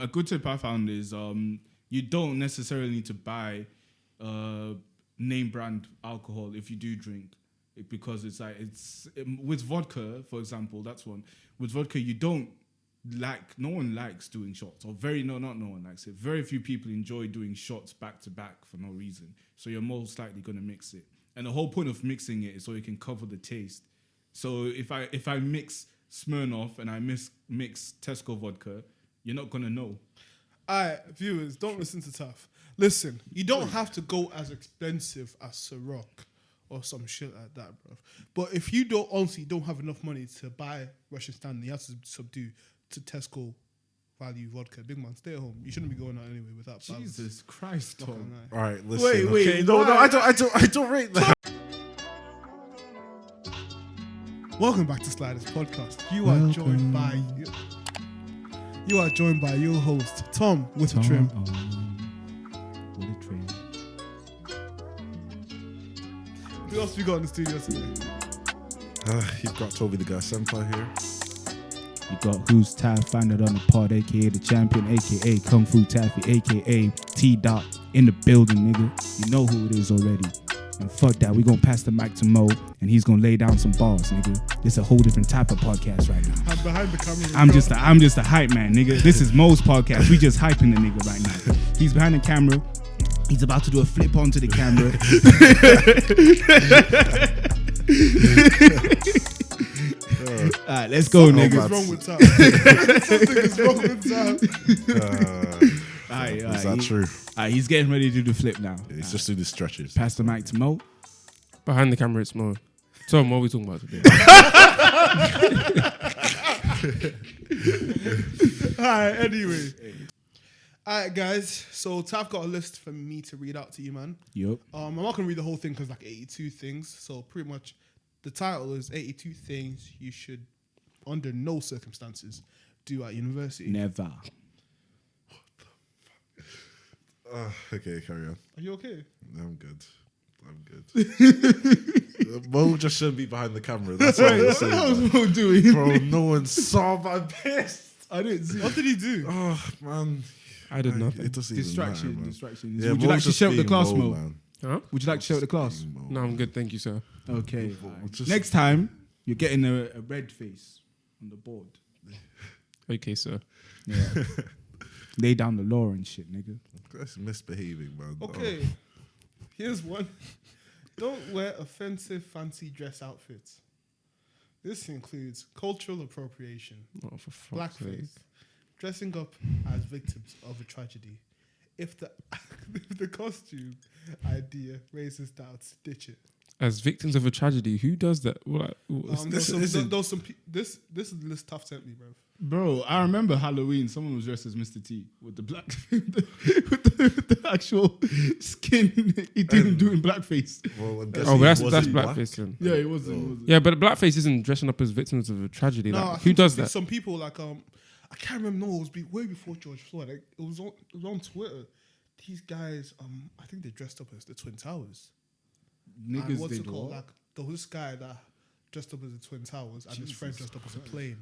a good tip I found is you don't necessarily need to buy name brand alcohol if you do drink, because it's like with vodka, for example. That's one. With vodka, you don't no one likes doing shots, or not no one likes it. Very few people enjoy doing shots back to back for no reason. So you're most likely going to mix it. And the whole point of mixing it is so you can cover the taste. So if I mix Smirnoff and I mix Tesco vodka, you're not going to know. Alright, viewers, don't listen to Taff. Listen, you don't have to go as expensive as Ciroc or some shit like that, bro. But if you don't have enough money to buy Russian Stanley, you have to subdue to Tesco value vodka. Big man, stay at home. You shouldn't be going out anyway without balance. Jesus Christ, Tom. All right, listen. Wait, okay, no, I don't rate that. Welcome back to Sliders Podcast. You are joined by your host Tom with a trim. With a trim. Who else we got in the studio today? You've got Toby the guy senpai here. You got Who's Taff, find it on the pod, aka the champion, aka Kung Fu Taffy, aka T-Dot in the building, nigga. You know who it is already. And fuck that, we gonna pass the mic to Mo, and he's gonna lay down some bars, nigga. This a whole different type of podcast right now. I'm behind the camera. I'm just a hype man, nigga. This is Mo's podcast. We just hyping the nigga right now. He's behind the camera. He's about to do a flip onto the camera. Alright, let's go, nigga. Something is wrong with Taff. Is that true? Alright, he's getting ready to do the flip now. Yeah, he's just doing the stretches. Pass the mic to Mo. Behind the camera, it's Mo. Tom, what are we talking about today? Alright, anyway. Alright, guys. So Taff got a list for me to read out to you, man. Yup. I'm not gonna read the whole thing because like 82 things. So pretty much, the title is 82 things you should, under no circumstances, do at university. Never. Okay, carry on. Are you okay? I'm good. Mo just shouldn't be behind the camera. That's all I'm saying. What was Mo doing? Bro, no one saw my piss. I didn't see. What did he do? Oh, man. I did nothing. It doesn't Distraction. even matter, Distraction. man. Would you like to share with the class, Mo? Man. Huh? Would you like to share with the class? No, I'm good, thank you, sir. Okay. Just- Next time, you're getting a red face on the board. Okay, sir. Yeah. Lay down the law and shit, nigga. That's misbehaving, man. Okay, here's one. Don't wear offensive fancy dress outfits. This includes cultural appropriation, Oh, for fuck's sake. blackface, dressing up as victims of a tragedy. If the costume idea raises doubts, ditch it. As victims of a tragedy, who does that? This is the list Tough sent me, bro. Bro, I remember Halloween. Someone was dressed as Mr. T with the black, with the actual skin. He didn't do in blackface. Well, that's blackface then. Yeah, it wasn't. Yeah, but blackface isn't dressing up as victims of a tragedy. No, I Like, who think does that? Some people like I can't remember. No, it was way before George Floyd. Like, it was on Twitter. These guys, I think they dressed up as the Twin Towers. Niggas And what's did it called? what? Like there was this guy that dressed up as the Twin Towers, and his friend dressed up as a plane.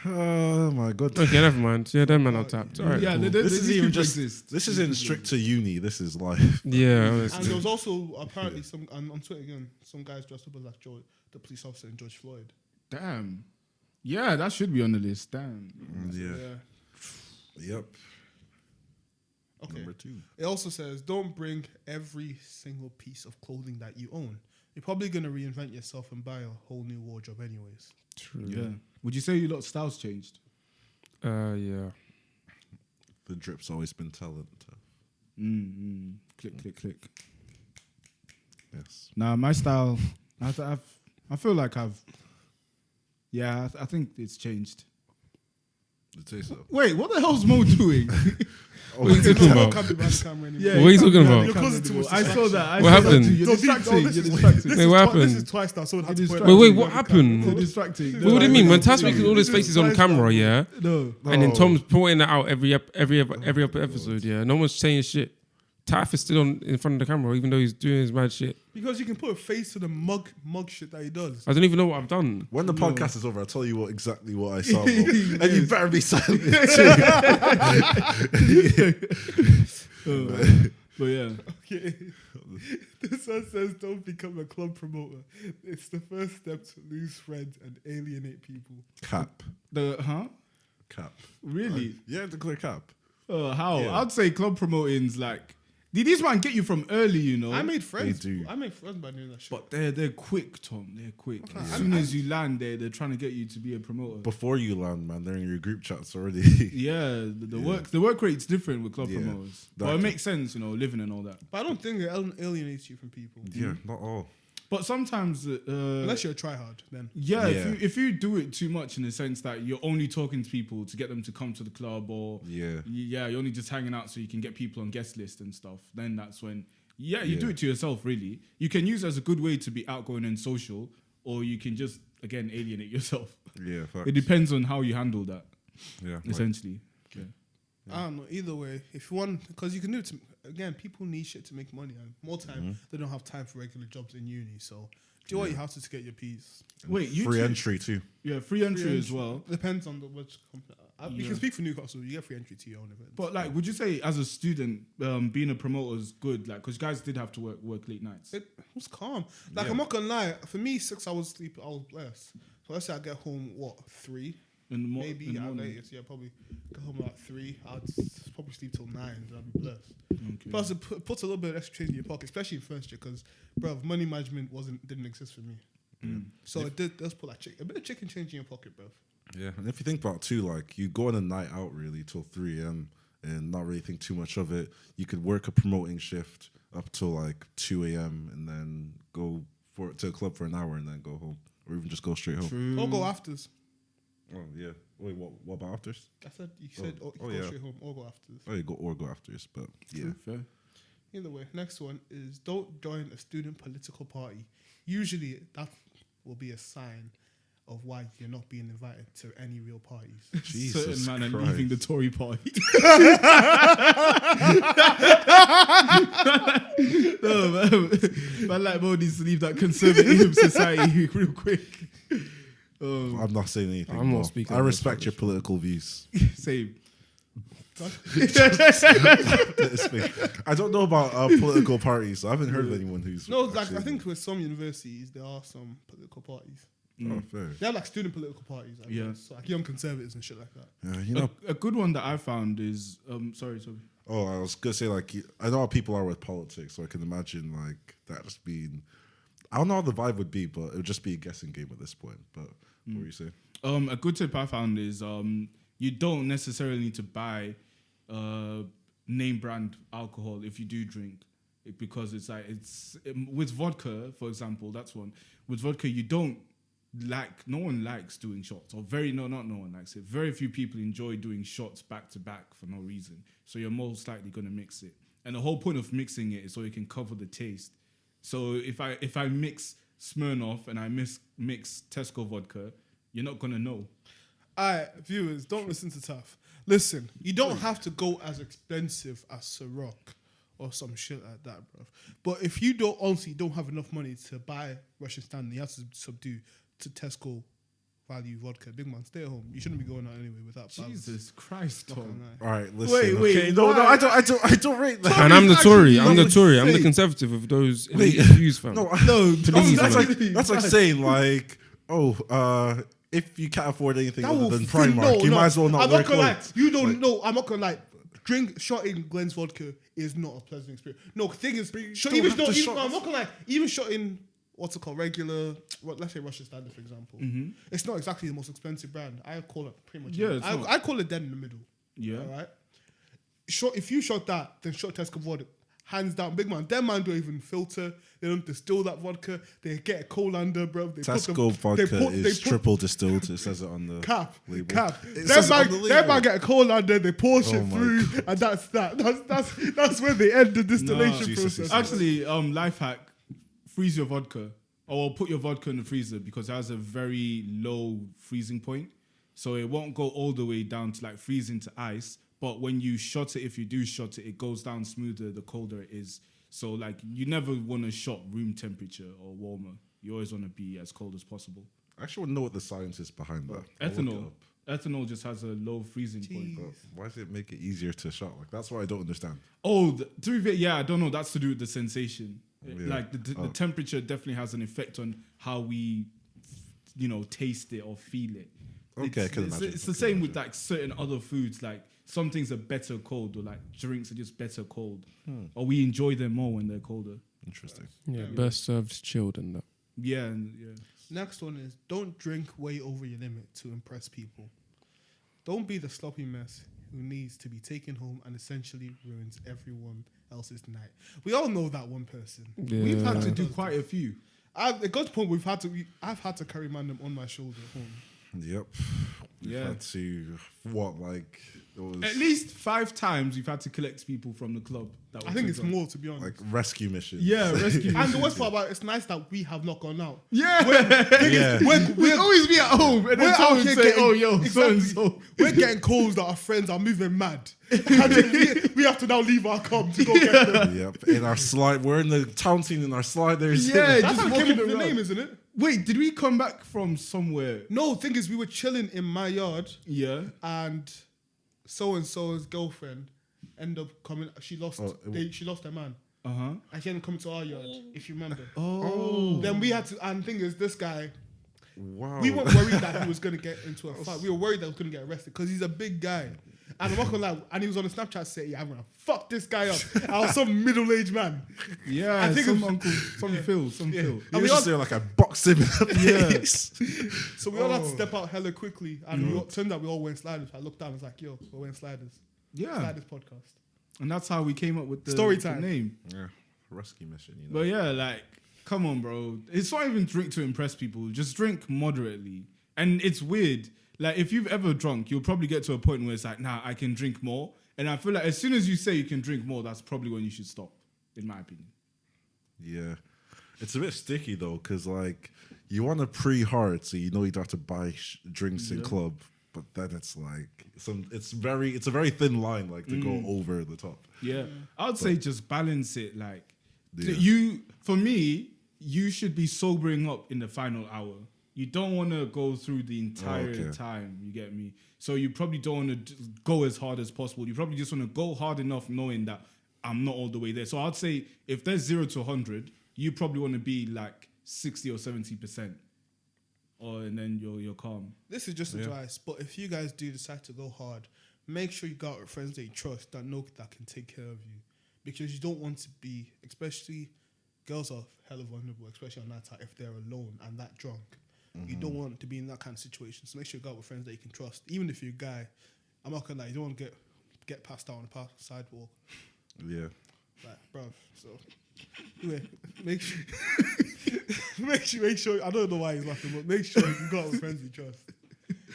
Oh my god. Okay, never mind. Yeah, them man are tapped. All right, Yeah, cool. This is even just. exist. This is in strict to uni. This is life. Yeah, And honestly. there was also apparently some on Twitter again, some guys dressed up as like the police officer in George Floyd. Damn. Yeah, that should be on the list. Damn. Yeah. Yep. Okay. Number 2. It also says don't bring every single piece of clothing that you own. You're probably gonna reinvent yourself and buy a whole new wardrobe anyways. True. Yeah. Would you say your lot styles changed? Yeah. The drip's always been talent. Click, click, click. Yes. Nah, my style. I feel like I've. Yeah, I think it's changed. I'd say so. Wait, what the hell's Mo doing? What are you talking about? Can't be behind the camera anymore. What are you talking about? You're causing too much I saw that. What happened? You're distracting. You're distracting. Wait, what happened? This is twice now. Someone had to point Wait, out. what happened? You're distracting. Wait, what do you mean? When Taz making all his faces on camera, yeah? No. And then Tom's pointing that out every episode, yeah? No one's saying shit. Taff is still on in front of the camera, even though he's doing his mad shit. Because you can put a face to the mug shit that he does. I don't even know what I've done. When the podcast is over, I'll tell you exactly what I saw, bro. And you better be silent too. But yeah, Okay. This one says, don't become a club promoter. It's the first step to lose friends and alienate people. Cap. Cap. really? Yeah, declare cap. How? Yeah. I'd say club promoting's like, did these man get you from early? You know, I made friends. They do. I made friends by doing that shit. but they're quick, Tom. They're quick. As soon as you land there, they're trying to get you to be a promoter. Before you land, man, they're in your group chats already. Yeah, the work rate's different with club Yeah, promoters. But that it too. makes sense, you know, living and all that. But I don't think it alienates you from people. Yeah, not all. But sometimes, Unless you're a tryhard, then. yeah, Yeah. if you do it too much in the sense that you're only talking to people to get them to come to the club, or Yeah. you're only just hanging out so you can get people on guest list and stuff, then that's when you Yeah. do it to yourself. Really, you can use it as a good way to be outgoing and social, or you can just again alienate yourself. Yeah, facts. It depends on how you handle that, Yeah, like, essentially. Yeah. I don't know. Either way, if you want, because you can do it. Again, people need shit to make money, and more time they don't have time for regular jobs in uni. So do what you have to get your P's. Wait, you free two- entry too. Yeah, free entry as entry. well. Depends on which company. You Yeah. can speak for Newcastle. You get free entry to your own event. But like, would you say as a student, being a promoter is good? Like, because guys did have to work late nights. It was calm. Like Yeah. I'm not gonna lie. For me, 6 hours sleep, I was blessed. So let's say I get home 3, In the maybe in the at morning. latest. Yeah, probably get home at 3. I'd probably sleep till 9. Then I'd be blessed. Okay. Plus, it puts a little bit of extra change in your pocket, especially in first year, because, bro, money management didn't exist for me. So it does put like a bit of chicken change in your pocket, bro. Yeah, and if you think about it too, like you go on a night out really till 3 a.m. and not really think too much of it. You could work a promoting shift up till like 2 a.m. and then go to a club for an hour and then go home, or even just go straight home. Or go afters. Oh yeah. Wait, what about afters? I said you said Oh, go yeah. straight home or go afters. Oh, you go afters, but yeah. Fair. Either way, next one is don't join a student political party. Usually that will be a sign of why you're not being invited to any real parties. Jesus Certain man are Christ. leaving the Tory party. No, man like Mo needs to leave that conservative society real quick. I'm not saying anything. I'm not no. speaking I on respect this your political views. Same. I don't know about political parties. So I haven't heard of anyone who's No, like actually- I think with some universities there are some political parties. Oh, fair. They have like student political parties, I Yeah. guess. So, like young conservatives and shit like that. Yeah, you know. A good one that I found is sorry. Oh, I was gonna say like I know how people are with politics, so I can imagine like that just being. I don't know how the vibe would be, but it would just be a guessing game at this point. But what were you saying? A good tip I found is you don't necessarily need to buy name brand alcohol if you do drink, because it's like with vodka, for example. That's one. With vodka, you don't no one likes doing shots, or not no one likes it. Very few people enjoy doing shots back to back for no reason. So you're most likely gonna mix it, and the whole point of mixing it is so you can cover the taste. So if I mix Smirnoff and I mix Tesco vodka, you're not gonna know. Alright, viewers, don't listen to Tough. Listen, you don't have to go as expensive as Ciroc or some shit like that, bro. But if you don't have enough money to buy Russian Standard, you have to subdue to Tesco value vodka. Big man, stay at home. You shouldn't be going out anyway without balance. Jesus Christ, Tom. All right, listen. Wait, okay, no, why? I don't rate that. And I'm the Tory. actually I'm the not Tory. I'm the safe. conservative of those Wait. views, fam. No, Please, that's man. like saying like, if you can't afford anything That other will than fill- Primark, you might as well not I'm wear not gonna lie. clothes. You don't know. I'm not gonna lie. Shotting Glen's vodka is not a pleasant experience. No, the thing is, don't even have to shot- I'm not gonna lie. Even shotting what's it called, regular, let's say Russian Standard, for example. It's not exactly the most expensive brand. I call it pretty much. Yeah, it's not. I call it dead in the middle. Yeah. All right. If you shot that, then shot Tesco vodka. Hands down, big man. Them man don't even filter. They don't distill that vodka. They get a colander, bro. They Tesco vodka is triple distilled. It says it on the label. Cap. It Them says it on the man, label. them man get a colander. They pour shit Oh my through, and that's that. That's where they end the distillation Jesus, process. Jesus. Actually, life hack: freeze your vodka, or put your vodka in the freezer, because it has a very low freezing point, so it won't go all the way down to like freezing to ice, but when you shot it, if you do shot it, it goes down smoother the colder it is. So like you never want to shot room temperature or warmer. You always want to be as cold as possible. I actually want to know what the science is behind that. I'll look it Ethanol. up. Ethanol just has a low freezing point. But why does it make it easier to shot? Like that's what I don't understand. Oh, to be fair, yeah, I don't know. That's to do with the sensation. Yeah. Like the temperature definitely has an effect on how we, taste it or feel it. Okay, I can it's, imagine. it's the same with like certain other foods. Like some things are better cold, or like drinks are just better cold, or we enjoy them more when they're colder. Interesting. Yeah, best served chilled and that. Yeah, and yeah. Next one is don't drink way over your limit to impress people. Don't be the sloppy mess who needs to be taken home and essentially ruins everyone else's night. We all know that one person. Yeah. We've had to do quite a few. It got to the point I've had to carry man on my shoulder home. Yep. We've Yeah. had to it was At least 5 times we've had to collect people from the club. That I think it's more, to be honest. like rescue missions. Yeah, rescue. And the worst part about it's nice that we have not gone out. Yeah, Yeah. we always be at home and We're then out someone here say, getting- "Oh, yo, so exactly. and so." We're getting calls that our friends are moving mad. And we have to now leave our club to go get them. Yep. In our slide, we're in the town scene in our sliders. Yeah, That's just how it came walking up with the around. name, isn't it? Wait, did we come back from somewhere? No, thing is, we were chilling in my yard, Yeah. and so-and-so's girlfriend ended up coming. She lost. Oh, She lost her man, Uh-huh. and she ended up coming to our yard. If you remember. Oh. Then we had to. And thing is, this guy. Wow. We weren't worried that he was going to get into a fight. We were worried that he was going to get arrested because he's a big guy. And I'm not gonna lie, and he was on the Snapchat saying, "Yeah, I'm gonna fuck this guy up." I was some middle-aged man. Yeah, I think some it was- uncle, some Phil, some Phil. You And was we just there like I boxed him in the face. So we all had to step out hella quickly, and we all, turned out we all went sliders. I looked down, I was like, "Yo, we're wearing sliders." Yeah, Sliders podcast. and that's how we came up with the Story the time. name. Yeah. Rescue mission, But yeah, like, come on, bro. It's not even drink to impress people. Just drink moderately. And it's weird. Like, if you've ever drunk, you'll probably get to a point where it's like, nah, I can drink more. And I feel like as soon as you say you can drink more, that's probably when you should stop, in my opinion. Yeah. It's a bit sticky though, because like you want to pre-hard, so you know you don't have to buy drinks in club, but then it's like it's a very thin line, like to go over the top. Yeah. I would say just balance it. Like, Yeah. for me, you should be sobering up in the final hour. You don't want to go through the entire time, you get me? So you probably don't want to go as hard as possible. You probably just want to go hard enough knowing that I'm not all the way there. So I'd say if there's 0 to 100, you probably want to be like 60 or 70%. And then you're calm. This is just advice, but if you guys do decide to go hard, make sure you go out with friends that you trust, that know that can take care of you. Because you don't want to be, especially girls are hella vulnerable, especially on that time, if they're alone and that drunk. You don't want to be in that kind of situation. So make sure you go out with friends that you can trust. Even if you're a guy, I'm not gonna lie, you don't want to get passed out on the sidewalk. Yeah. Like, bruv. So anyway, make sure make sure I don't know why he's laughing, but make sure you go out with friends you trust.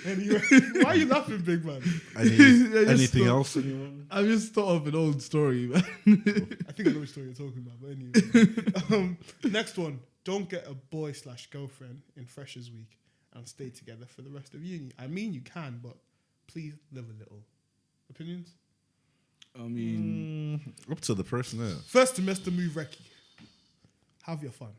Anyway, why are you laughing, big man? Anything else? Anyone? I just thought of an old story, man. I think I know which story you're talking about, but anyway. Next one. Don't get a boy/girlfriend in Freshers Week and stay together for the rest of uni. I mean, you can, but please live a little. Opinions? I mean, Up to the person there. First semester move recce. Have your fun.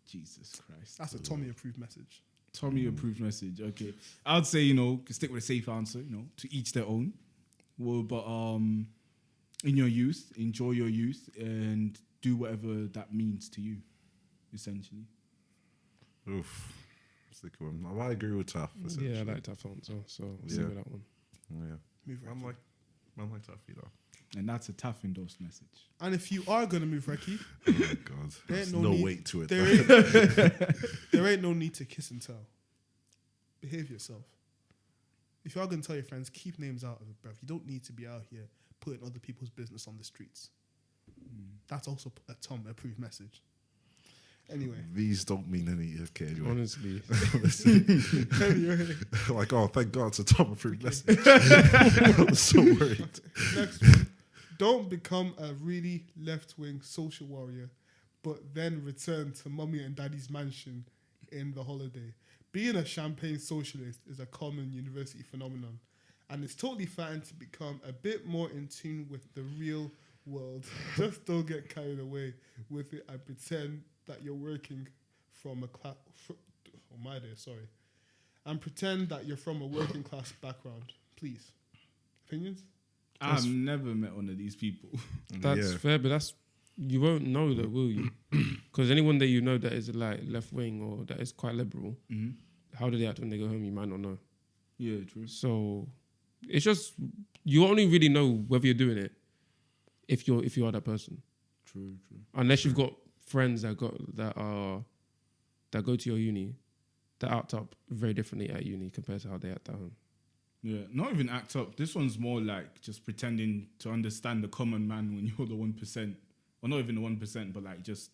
Jesus Christ. That's a Tommy approved message. Tommy approved message. Okay, I'd say stick with a safe answer. To each their own. Well, but in your youth, enjoy your youth and do whatever that means to you, essentially. Oof. Sick one. I agree with Taff. Yeah, I like tough answer, so I'll stick with that one. Yeah. Move recce. Man like Taff, you know. And that's a tough endorsed message. And if you are going to move recce, Oh my God. There There's ain't no no need- weight to it. there ain't no need to kiss and tell. Behave yourself. If you are going to tell your friends, keep names out of it, bruv. You don't need to be out here putting other people's business on the streets. That's also a Tom approved message. Anyway. These don't mean any okay, anyway. Honestly, Anyway. Like, oh, thank God it's a Tom approved message. I was so worried. Next one. Don't become a really left-wing social warrior, but then return to mummy and daddy's mansion in the holiday. Being a champagne socialist is a common university phenomenon, And it's totally fine to become a bit more in tune with the real world. Just don't get carried away with it and pretend that you're working from a class. Oh my dear, sorry. And pretend that you're from a working class background, please. Opinions? I've never met one of these people. That's Yeah. fair, but you won't know that, will you? Because anyone that you know that is like left wing or that is quite liberal, how do they act when they go home? You might not know. Yeah, true. So it's just you only really know whether you're doing it if you are that person. True. Unless you've got friends that go to your uni that act up very differently at uni compared to how they act at home. Yeah, not even act up. This one's more like just pretending to understand the common man when you're the 1%. Or not even the 1%, but like just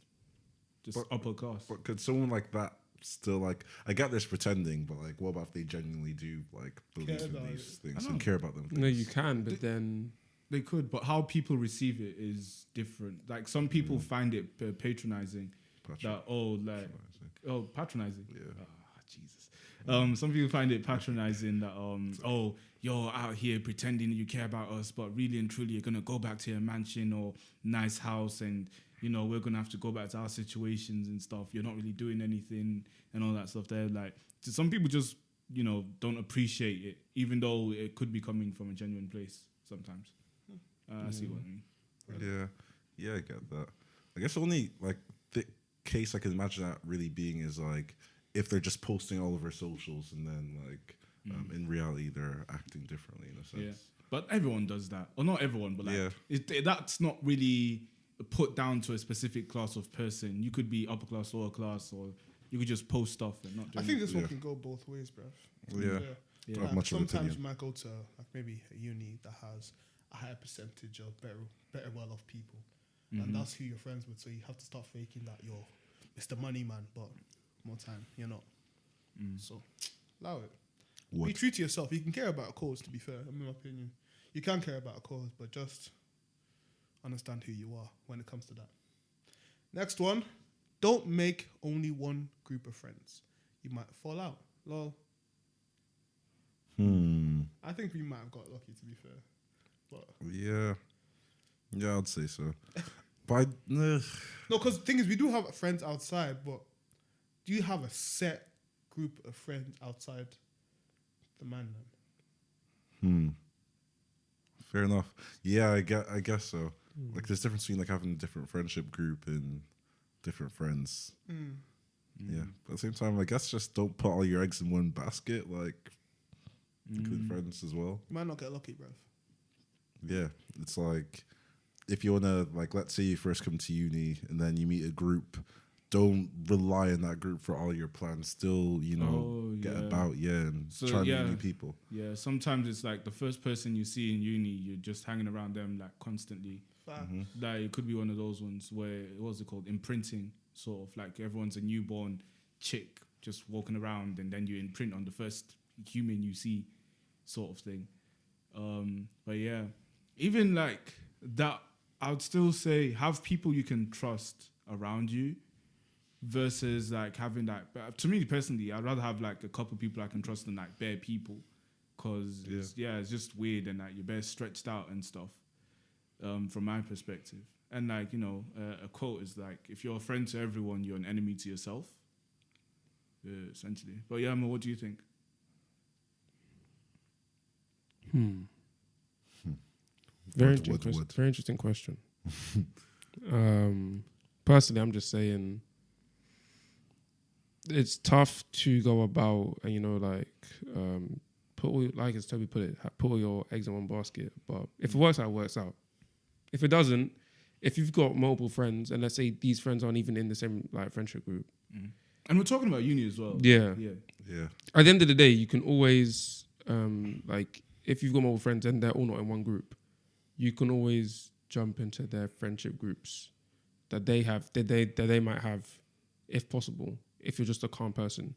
upper class. But could someone like that still like? I get this pretending, but like, what about if they genuinely do like believe in these things and care about them? No, you can, but then They could, but how people receive it is different. Like some people find it patronizing. Patronizing. Yeah. Jesus. Some people find it patronizing that you're out here pretending you care about us, but really and truly you're gonna go back to your mansion or nice house, and we're gonna have to go back to our situations and stuff. You're not really doing anything and all that stuff. They're like, some people just don't appreciate it, even though it could be coming from a genuine place sometimes. I see what you mean. Yeah, I get that. I guess the only like the case I can imagine that really being is like if they're just posting all over socials and then like in reality they're acting differently in a sense. Yeah, but everyone does that, or not everyone, but like Yeah. that's not really put down to a specific class of person. You could be upper class, lower class, or you could just post stuff and not. I think this one can go both ways, bruv. Yeah. Yeah. Don't have much of an Sometimes opinion. you might go to like maybe a uni that has a higher percentage of better well-off people, and that's who you're friends with. So you have to start faking that you're Mr. Money Man, but more time you're not. So allow it. Be true to yourself. You can care about a cause. To be fair, in my opinion, you can care about a cause, but just understand who you are when it comes to that. Next one: don't make only one group of friends. You might fall out. Lol. I think we might have got lucky, to be fair. But Yeah, I'd say so. But no, because the thing is, we do have friends outside, but do you have a set group of friends outside the man? fair enough. Yeah, I guess so. Like there's difference between like having a different friendship group and different friends. Yeah, but at the same time, I guess just don't put all your eggs in one basket. Like include friends as well. You might not get lucky, bruv. Yeah, it's like if you wanna like, let's say you first come to uni and then you meet a group, don't rely on that group for all your plans. Still, get about and try and meet new people. Yeah, sometimes it's like the first person you see in uni, you're just hanging around them like constantly. Like it could be one of those ones where what's it called, imprinting, sort of like everyone's a newborn chick just walking around, and then you imprint on the first human you see, sort of thing. But yeah, even like that, I would still say have people you can trust around you versus like having like, but to me personally, I'd rather have like a couple people I can trust than like bare people, because it's just weird and like you're bare stretched out and stuff, from my perspective. And like, a quote is like, if you're a friend to everyone, you're an enemy to yourself, essentially. But yeah, what do you think? Very interesting question. Personally, I'm just saying it's tough to go about and put all, like as Toby put it, put all your eggs in one basket. But if it works out, it works out. If it doesn't, if you've got multiple friends, and let's say these friends aren't even in the same like friendship group, and we're talking about uni as well. Yeah. At the end of the day, you can always like if you've got multiple friends and they're all not in one group, you can always jump into their friendship groups that they have, that they might have, if possible. If you're just a calm person,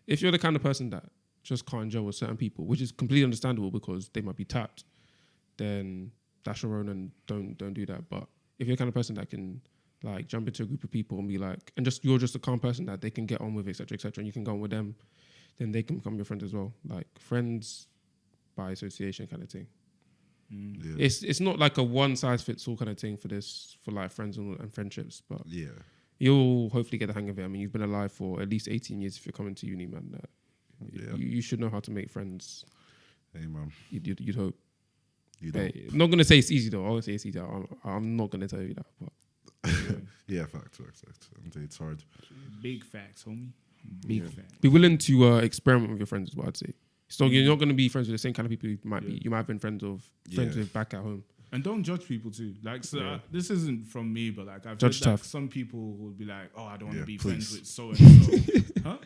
if you're the kind of person that just can't gel with certain people, which is completely understandable because they might be tapped, then that's your own and don't do that. But if you're the kind of person that can like jump into a group of people and be like, and just you're just a calm person that they can get on with, etc., and you can go on with them, then they can become your friend as well. Like friends by association kind of thing. Yeah. It's not like a one size fits all kind of thing for like friends and friendships, but Yeah. you'll hopefully get the hang of it. I mean, you've been alive for at least 18 years if you're coming to uni, man. Yeah. You should know how to make friends. Hey, man. You'd hope. You don't. I'm not gonna say it's easy though. I won't say it's easy. I'm not gonna tell you that. But Yeah, facts. Indeed, it's hard. Big facts, homie. Big facts. be willing to experiment with your friends is what I'd say. So you're not gonna be friends with the same kind of people you might be. You might have been friends with back at home. And don't judge people too. Like, so this isn't from me, but like I've Judge heard like tough. some people will be like, "Oh, I don't want to be please. friends with so and so." Huh?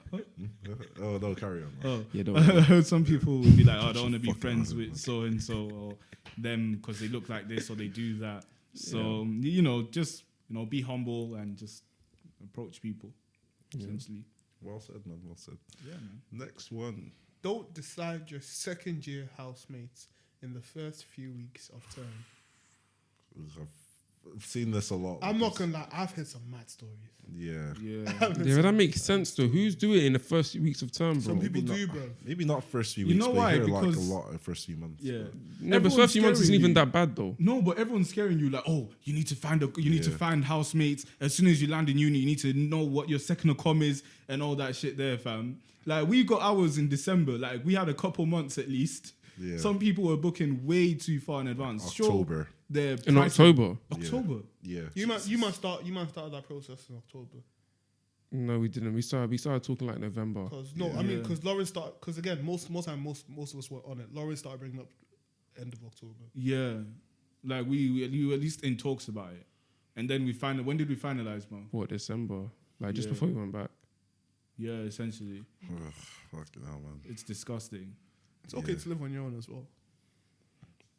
Oh no, carry on. Man. Oh, Yeah, don't I heard some people will be like, "Oh, I don't want to be Fucking friends hell, with man. so and so or them because they look like this or they do that." So just be humble and just approach people. Essentially, Well said, man. Well said. yeah, man. Next one. Don't decide your second year housemates in the first few weeks of term. I've seen this a lot. I'm not gonna lie, I've heard some mad stories. Yeah. Yeah. Yeah, but that makes sense though. Who's doing it in the first few weeks of term, bro? Some people do, bro. Maybe not first few You weeks, know but why? you hear like a Because- lot in first few months. Yeah. No, but Everyone's first few months isn't scaring even you. that bad though. No, but everyone's scaring you like, oh, you need to find to Yeah. find housemates. As soon as you land in uni, you need to know what your second accom is and all that shit there, fam. Like we got ours in December. Like we had a couple months at least. Yeah. Some people were booking way too far in advance. October. Sure, their In prices- October? October. Yeah. You might start that process in October. No, we didn't. We started talking like November. Because Lauren started. Because again, most of us were on it. Lauren started bringing up end of October. Yeah. Like we were at least in talks about it. And then when did we finalize, man? What, December? Like just Yeah. before we went back. Yeah, essentially. Ugh, fucking hell, man. It's disgusting. It's okay to live on your own as well.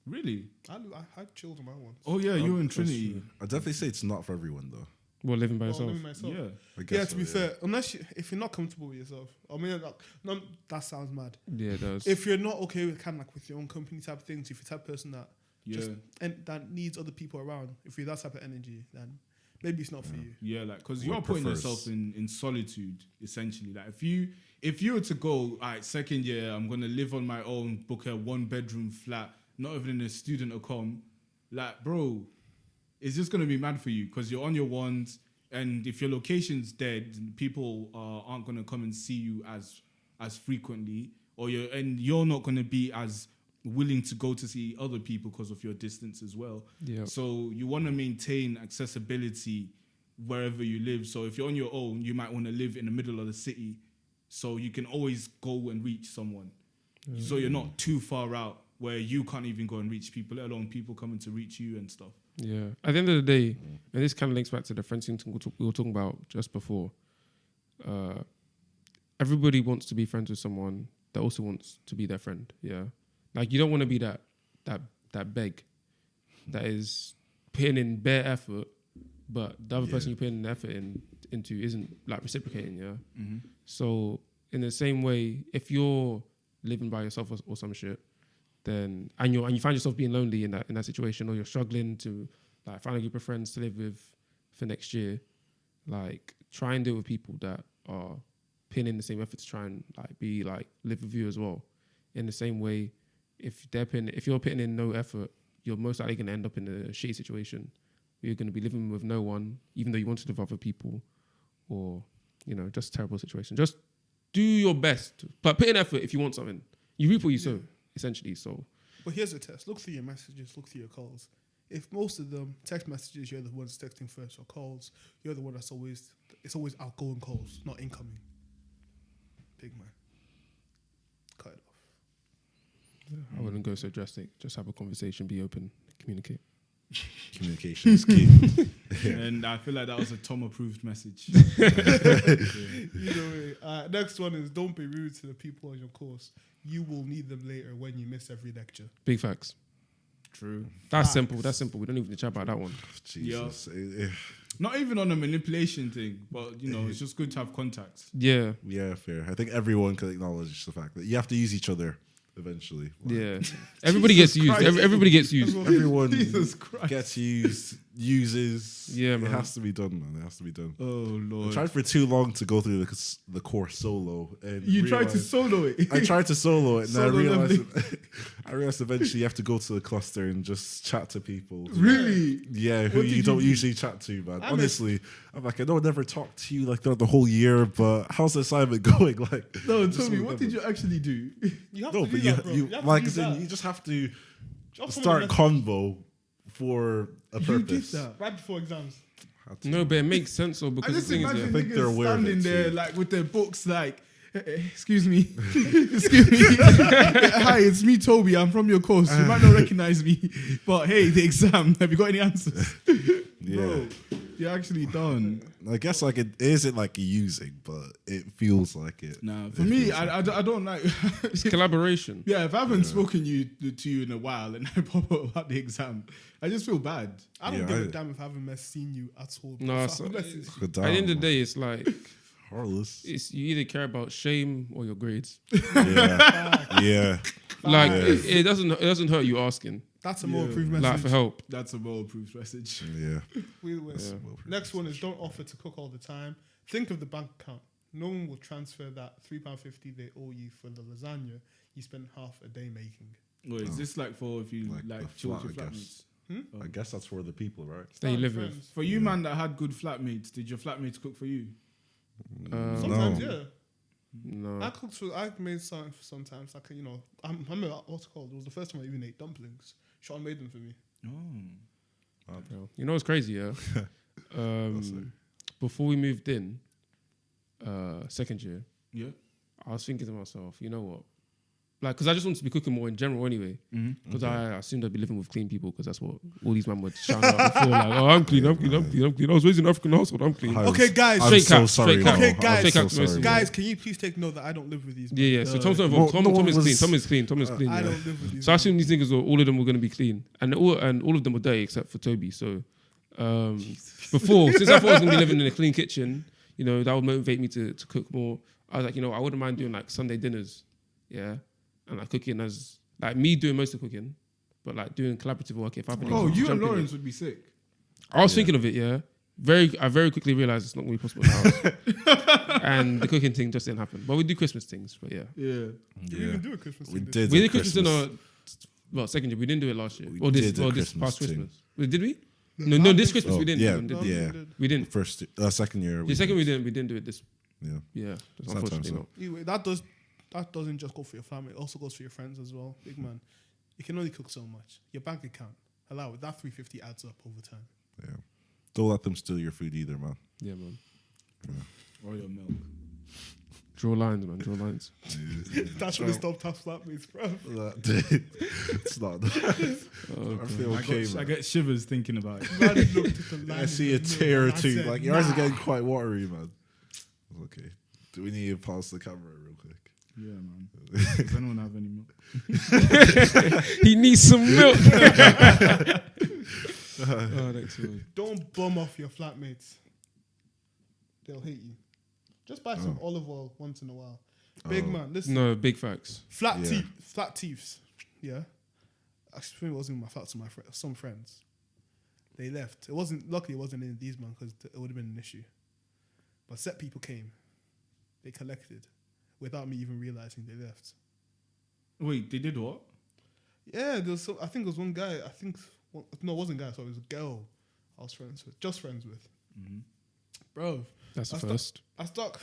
Really? I had chilled on my ones. Oh yeah, you were in Trinity. I'd definitely say it's not for everyone though. Well, living by Oh, yourself. living myself. Yeah. I guess Yeah, so, to be fair, unless if you're not comfortable with yourself, I mean, that sounds mad. Yeah, it does. If you're not okay with kind of like with your own company type of things, if you're the type of person that Yeah. that needs other people around, if you're that type of energy, then maybe it's not for you. Yeah, like because What you're putting prefers? yourself in solitude essentially. Like if you were to go, all right, second year, I'm gonna live on my own, book a 1-bedroom flat, not even in a student accom, like bro, it's just gonna be mad for you because you're on your ones, and if your location's dead, people aren't gonna come and see you as frequently, or you're not gonna be as willing to go to see other people because of your distance as well. Yeah. So you want to maintain accessibility wherever you live. So if you're on your own, you might want to live in the middle of the city so you can always go and reach someone. So you're not too far out where you can't even go and reach people, let alone people coming to reach you and stuff. Yeah. At the end of the day, and this kind of links back to the friends thing we were talking about just before. Everybody wants to be friends with someone that also wants to be their friend. Yeah. Like you don't want to be that beg that is putting in bare effort, but the other person you're putting the effort into isn't like reciprocating. Yeah. Mm-hmm. So in the same way, if you're living by yourself or some shit, then and you find yourself being lonely in that situation, or you're struggling to like find a group of friends to live with for next year, like try and do it with people that are putting in the same effort to try and like live with you as well. In the same way, if you're putting in no effort, you're most likely going to end up in a shitty situation. You're going to be living with no one, even though you want to live with other people, or just a terrible situation. Just do your best, but put in effort if you want something. You reap what you sow, essentially. So, But here's a test: look through your messages, look through your calls. If most of them text messages, you're the ones texting first, or calls, you're the one that's always outgoing calls, not incoming. Big man, cut it off. I wouldn't go so drastic. Just have a conversation, be open, communicate. Communication is key. And I feel like that was a Tom-approved message. Either way, next one is don't be rude to the people on your course. You will need them later when you miss every lecture. Big facts. True. That's Facts. simple. That's simple. We don't even chat about that one. Jesus. Not even on a manipulation thing, but it's just good to have contacts. Yeah. Yeah, fair. I think everyone can acknowledge the fact that you have to use each other eventually. Like, Yeah. Everybody gets used. Christ. Everybody gets used. everyone Jesus Christ. gets used. uses. Yeah, it man. has to be done, man. It has to be done. Oh I Lord. tried for too long to go through the course solo, and You tried to realised- solo it. I tried to solo it, and I Solo realized leveling. I realized eventually you have to go to the cluster and just chat to people. Really? Yeah, who What did you you don't do? usually chat to, man. I Honestly, I'm like, I know I never talked to you like throughout the whole year, but how's the assignment going? Like, No, just tell me, so what did you actually do? You have No, to but do that, bro. you have like to as do in, that. you just have to Drop someone start a message convo for a You did purpose. that. right before exams. Had to. No, but it makes sense though I because just the thing is, imagine I think they're niggas aware of standing it there too. like with their books like, excuse me, excuse me. Hi, it's me, Toby. I'm from your course. You might not recognize me, but hey, the exam. Have you got any answers? Yeah. Bro, you're actually done. I guess like it isn't like using, but it feels like it. Nah, for It me, feels I don't like. it's collaboration. Yeah, if I haven't spoken to you in a while and I pop up about the exam, I just feel bad. I don't Yeah, give I- a damn if I haven't seen you at all. No, If so- I message you. Good At the end of the down, day, it's like Harless. it's you either care about shame or your grades. Yeah. Yeah. Like Yeah. it doesn't hurt you asking That's a more Yeah. approved like message. for help. That's a well-approved message. Yeah. Next one is don't offer to cook all the time. Think of the bank account. No one will transfer that £3.50 they owe you for the lasagna you spent half a day making. Wait, is this like for if you Like like the chill with your flat, I guess. flatmates? I guess that's for the people, right? That you Family, live with. friends. For you, man, that had good flatmates, did your flatmates cook for you? Sometimes, No. yeah. No. I cooked for. I made something sometimes. Like I remember what's it called. It was the first time I even ate dumplings. Sean made them for me. Oh. You know what's crazy, yeah? Before we moved in, second year, Yeah. I was thinking to myself, you know what? Like, because I just wanted to be cooking more in general anyway. Because I assumed I'd be living with clean people because that's what all these men would shout out before. Like, oh, I'm clean, I'm clean, I'm clean, I'm clean. I was raised in an African household, I'm clean. Okay, guys. I'm Straight so cap, sorry. straight cap. Mo. Okay, guys. I'm Straight so cap, sorry. Guys, can you please take note that I don't live with these? Men? Yeah, yeah. So Tom's not Well, involved. Tom, no Tom one is was- clean. Tom is clean. Tom is clean. I yeah. don't live with these. So I men. assumed these niggas, all of them were going to be clean, and all of them were dirty except for Toby. So before, since I thought I was going to be living in a clean kitchen, you know, that would motivate me to cook more. I was like, you know, I wouldn't mind doing like Sunday dinners, yeah, and like cooking as like me doing most of the cooking, but like doing collaborative work. If I happen to Oh, you jump and in it. Lawrence would be sick. I was thinking of it, yeah. I very quickly realized it's not going to be possible in the house, and the cooking thing just didn't happen. But we do Christmas things, but yeah, Yeah. We Yeah. even do a Christmas. We thing this did. we a did Christmas dinner. Well, second year we didn't do it last year, We or this did a this Christmas past thing. Christmas. Wait, did we? year. No, this I think Christmas Oh, we didn't. yeah. We didn't. so. Yeah. We did. We didn't. Second year. The second we didn't do it this. Yeah. Yeah, Sometimes unfortunately so. not. Anyway, that doesn't just go for your family. It also goes for your friends as well. Big man, you can only cook so much. Your bank account, allow it. That 350 adds up over time. Yeah. Don't let them steal your food either, man. Yeah, man. Or your milk. Draw lines, man. Draw lines. That's when it stopped tough flatmates, bro. It's not. Oh, I feel I, okay, I man. get shivers thinking about it. Man looked at the line I see a in the tear or middle, two. and I said, Like your eyes are "Nah." getting quite watery, man. Okay. Do we need to pause the camera real quick? Yeah, man. Does anyone have any milk? he needs some milk. Oh, next one. Don't bum off your flatmates. They'll hate you. Just buy some olive oil once in a while. Big man, listen. No, big facts. Flat Yeah. teeth, flat teeths. Yeah. Actually, it wasn't my flat to my some friends. They left. Luckily it wasn't any of these man because it would have been an issue. But set people came. They collected without me even realizing they left. Wait, they did what? Yeah, there was I think there was one guy. No, it wasn't a guy. Sorry, it was a girl. I was just friends with. Bro, That's the I first. I started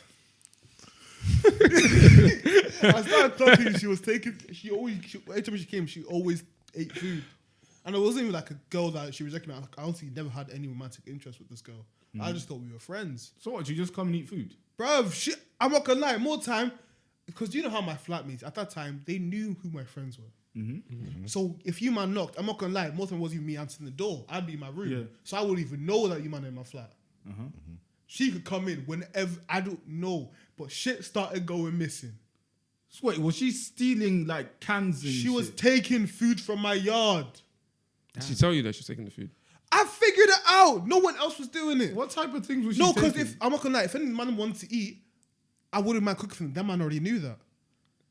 clocking. She was taking. Every time she came, she always ate food, and it wasn't even like a girl that she was recognized. Like, I honestly never had any romantic interest with this girl. I just thought we were friends, So what? You just come and eat food? bro. I'm not gonna lie. More time, because you know how my flatmates at that time they knew who my friends were. So if you man knocked, I'm not gonna lie. Most of it wasn't even me answering the door. I'd be in my room, Yeah. so I wouldn't even know that you man in my flat. She could come in whenever. I don't know, but shit started going missing. So wait, was she stealing like cans and She was shit? taking food from my yard. Did she tell you that she's taking the food? I figured it out. No one else was doing it. What type of things was she No, because taking? if I'm not gonna lie, if any man wanted to eat, I wouldn't mind cooking for them. That man already knew that.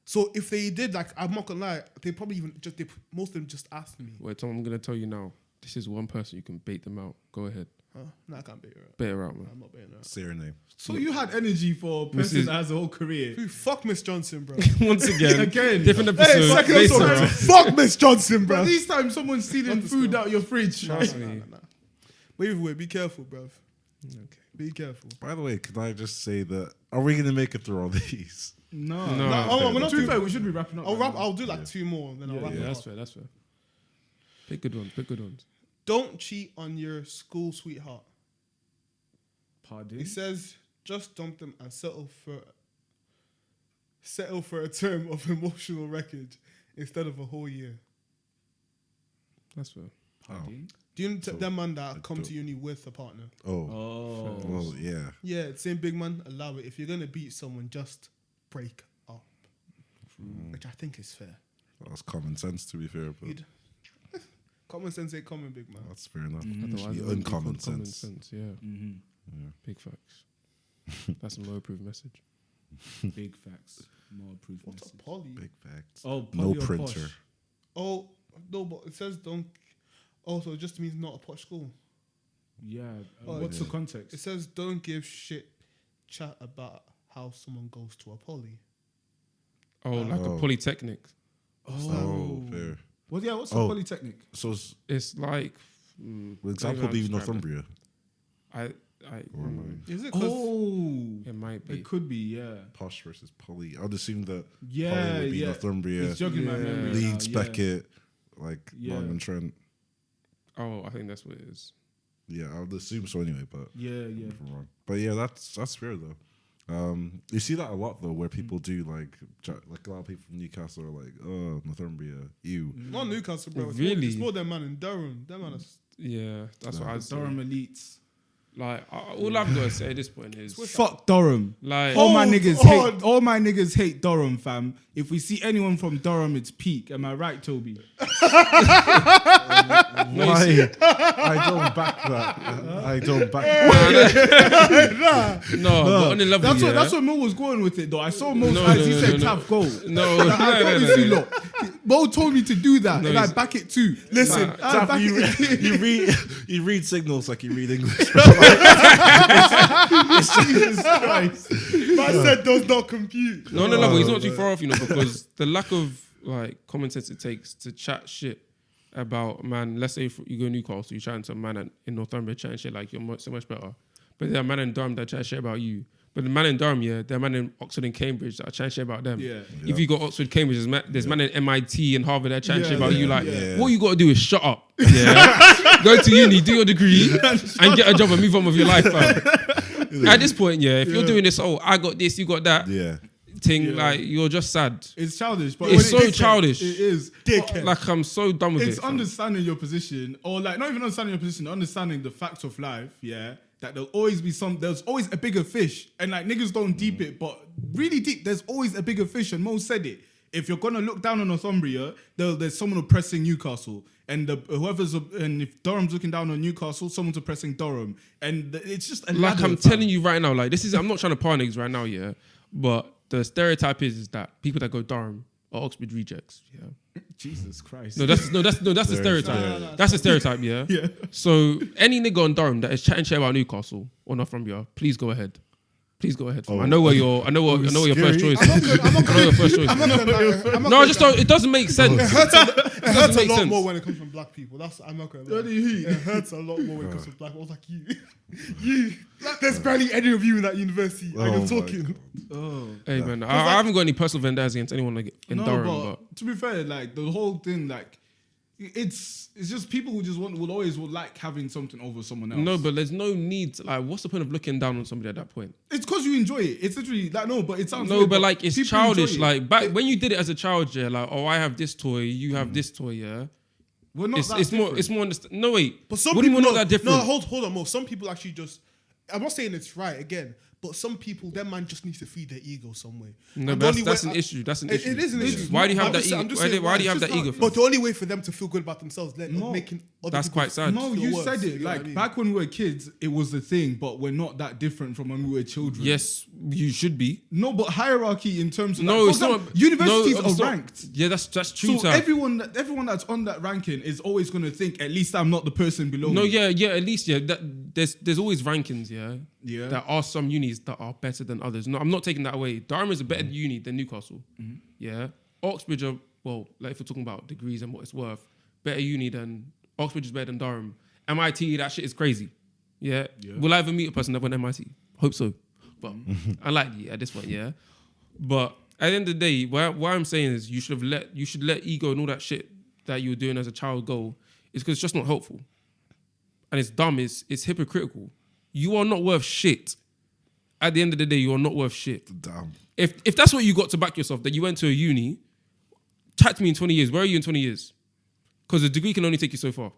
So if they did, like, I'm not gonna lie, they probably even most of them just asked me. Wait, Tom, I'm gonna tell you now. This is one person you can bait them out. Go ahead. Huh? No, I can't bait her out. Bait her out, man. I'm not baiting her out. Say her name. So you had energy for a person that has a whole career. Who fuck Miss Johnson, bro? Once again, Again. different Hey, episode. second bait her episode. out. Fuck Miss Johnson, But bro. these times someone's stealing food out your fridge. Trust me. But either way, be careful, bro. Okay. Be careful. By the way, can I just say that? Are we gonna make it through all these? No. No. we're not To be too fair, we should be wrapping up. I'll do like 2 more, then I'll wrap Yeah, it that's up. fair. That's fair. Pick good ones. Don't cheat on your school sweetheart. Pardon? He says just dump them and settle for a term of emotional wreckage instead of a whole year. That's fair. Pardon? Do you know them man that come to uni with a partner? Oh, Oh. well, yeah. Yeah, same big man, allow it. If you're gonna beat someone, just break up. Which I think is fair. That's common sense, to be fair, but You'd- Common sense ain't common, big man. that's fair enough. Otherwise, The it wouldn't be uncommon called common sense. Yeah. Mm-hmm. Big facts. That's a low-proof message. Big facts. More proof. What's a message. poly? Big facts. Oh, No poly or printer. posh? Oh, no, but it says don't. Also, it just means not a posh school. Yeah. Oh, What's yeah. the context? It says don't give shit chat about how someone goes to a poly. Oh, like a Oh. polytechnic. Oh, fair. Well, yeah. What's the Oh. polytechnic? So, It's like. for example, how be to describe it. Northumbria. Is it? 'Cause Oh, It might be. it could be. Yeah. Posh versus poly. I'd assume that Yeah. poly would be Yeah. Northumbria, It's jogging my Yeah. memory. Leeds, now, yeah. Beckett, like Yeah. Long and Trent. Oh, I think that's what it is. Yeah, I would assume so anyway, but Yeah. Yeah. if I'm wrong. But yeah, that's fair though. You see that a lot though, where people do like a lot of people from Newcastle are like, oh, Northumbria, you. not Newcastle, bro. Really? It's more them man in Durham. Them man is Yeah, that's what I'd say. Durham elites. Like, all I've got to say at this point is, Fuck Durham. like, All my Oh, niggas God. hate. All my niggas hate Durham, fam. If we see anyone from Durham, it's peak. Am I right, Toby? Why? I don't back that. I don't back that. no, but on the level, That's what Mo was going with it, though. I saw Mo's No, eyes. no, He no, said, no. "Tap, go." No, I promise you, look. Mo told me to do that, No, and I he's- back it too. Listen, I Tap, back you, it. you read signals like you read English. Jesus Christ. But I said does not compute. no, level, he's not too far off, you know, because the lack of like common sense it takes to chat shit about, man. Let's say if you go to Newcastle, you're chatting to a man in Northumbria chatting shit like you're so much better, but there are man in Durham that chat shit about you. But the man in Durham, yeah, there are man in Oxford and Cambridge that are chatting shit about them. Yeah. If you go Oxford, Cambridge, there's man in MIT and Harvard that are chatting shit about you. Like, yeah. what you got to do is shut up. Yeah, go to uni, do your degree, and get a job and move on with your life, fam. At this point, yeah, if you're doing this, oh, I got this, you got that, Yeah. thing, like, you're just sad. It's childish, but It's when so childish. It is. Dickhead. Like, I'm so done with It's it. fam. understanding your position, or like not even understanding your position, understanding the facts of life. Yeah, that there'll always be there's always a bigger fish, and like niggas don't deep it, but really deep. There's always a bigger fish, and Mo said it. If you're gonna look down on Northumbria, there's someone oppressing Newcastle, and and if Durham's looking down on Newcastle, someone's oppressing Durham, and it's just a Like, ladder, I'm fam. telling you right now, like, this is, I'm not trying to par niggas right now, yeah, but the stereotype is that people that go Durham are Oxford rejects, yeah. Jesus Christ. No, that's the stereotype. No. That's the stereotype, yeah. Yeah. So any nigga on Durham that is chatting shit about Newcastle or Northumbria, please go ahead. Please go ahead. fam. I know what your first choice. I'm not I know your first choice. I'm not gonna lie. I'm not No, I gonna just lie. don't. It doesn't make sense. It hurts a make lot sense. more when it comes from black people. I'm not gonna lie. What do you mean? It hurts a lot more when it comes from black people. I was like, you. There's barely any of you in that university. Oh and you're my talking. God. Oh. Hey man, I haven't got any personal vendettas against anyone like in No, Durham, but but to be fair, like the whole thing, like it's just people who just will always like having something over someone else. no, but there's no need. Like, what's the point of looking down on somebody at that point? it's because you enjoy it. It's literally like no, but it sounds No, weird, but like it's people childish. enjoy it. Like back when you did it as a child, yeah. Like, oh, I have this toy, you have this toy, yeah. we're not that It's more. different. It's more. No wait. But some what do you people mean not that different? No, hold on, more. Some people actually just. I'm not saying it's right again, But some people, their man just needs to feed their ego some way. No, And but the only that's way an issue. That's an It- issue. it is an issue. Why do you have I'm that just ego? saying- I'm just Why saying, do you it's have that just ego? not- But the only way for them to feel good about themselves, they're No. making other That's people quite sad. No, feel you worse, said you it. know what Like I mean? back when we were kids, it was the thing, but we're not that different from when we were children. Yes, you should be. No, but hierarchy in terms of No, like, it's for not. example, universities no, it's are not. ranked. Yeah, that's true. So Taff. everyone that's on that ranking is always going to think, at least I'm not the person below No, me. yeah, at least there's always rankings, yeah. Yeah. There are some unis that are better than others. No, I'm not taking that away. Durham is a better uni than Newcastle. Yeah. Oxbridge are, well, like if we're talking about degrees and what it's worth, better uni than Oxbridge is better than Durham. MIT, that shit is crazy. Yeah. Will I ever meet a person that went MIT? Hope so. But unlikely at this point, yeah. But at the end of the day, what I'm saying is you should let ego and all that shit that you were doing as a child go, is because it's just not helpful. And it's dumb, it's hypocritical. You are not worth shit. At the end of the day, you are not worth shit. Damn. If that's what you got to back yourself, that you went to a uni, chat to me in 20 years. Where are you in 20 years? Because a degree can only take you so far.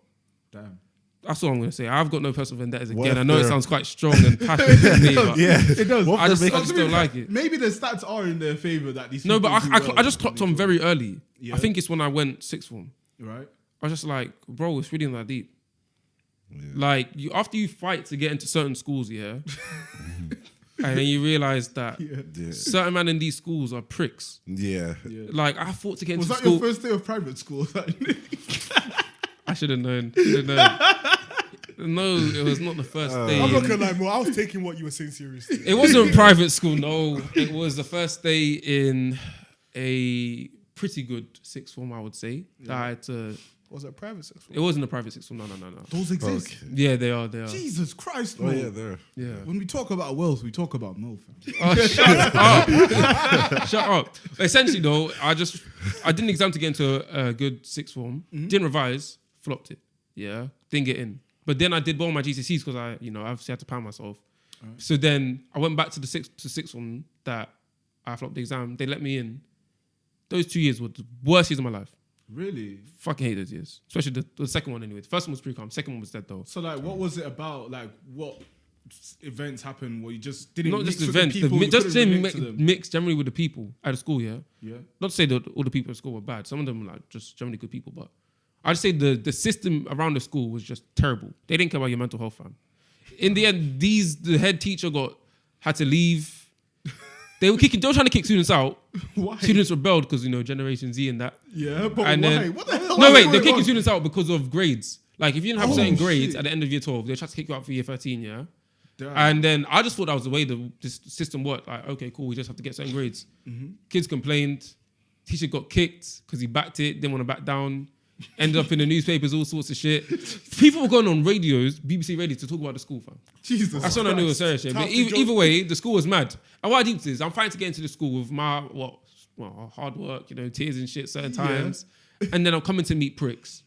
Damn. That's all I'm going to say. I've got no personal vendettas What again. if I know it they're- sounds quite strong and passionate to me, but Yeah. It does. What I if just they're making- don't like it. Maybe the stats are in their favor that these. No, but people do I well just clocked on very early. Yeah. I think it's when I went sixth form. right. I was just like, bro, it's really not that deep. Like, after you fight to get into certain schools, yeah, and then you realize that Yeah. certain men in these schools are pricks. Yeah. Like, I fought to get Was into that school. your first day of private school? I should have known. No, it was not the first day. I'm not gonna lie, Mo. I was taking what you were saying seriously. It wasn't private school, no. It was the first day in a pretty good sixth form, I would say. That I had to, Was it a private sex? it wasn't a private sixth form, no. Those exist. Okay. Yeah, they are. Jesus Christ, Oh Mo. yeah, there. Yeah. When we talk about wealth, we talk about Mo. Fam. Oh, shut up. Shut up. Essentially, though, I did an exam to get into a good sixth form. Didn't revise, flopped it. Yeah, didn't get in. But then I did well on my GCSEs because I obviously had to pound myself. Right. So then I went back to the sixth form that I flopped the exam. They let me in. Those 2 years were the worst years of my life. Really? Fucking hate those years. Especially the second one anyway. The first one was pretty calm. Second one was dead though. So like, what was it about? Like, what events happened where you just didn't Not mix just with events. the people? You Just couldn't didn't relate to them? mix generally with the people at the school, yeah? Yeah. Not to say that all the people at school were bad. Some of them were like just generally good people, but I'd say the system around the school was just terrible. They didn't care about your mental health, fam. In the end, the head teacher had to leave. They were trying to kick students out. Why? Students rebelled because, Generation Z and that. Yeah, but And why? then- What the hell? No, is wait, going they're kicking on? students out because of grades. Like, if you didn't have Oh, certain grades shit. at the end of year 12, they tried to kick you out for year 13, yeah? Damn. And then I just thought that was the way this system worked. Like, okay, cool, we just have to get certain grades. Kids complained. Teacher got kicked because he backed it, didn't want to back down. Ended up in the newspapers, all sorts of shit. People were going on radios, BBC radio, to talk about the school, fam. Jesus. That's when I knew it was serious shit. But either way, the school was mad. And what I deep is, I'm fighting to get into the school with my hard work, tears and shit certain times, and then I'm coming to meet pricks.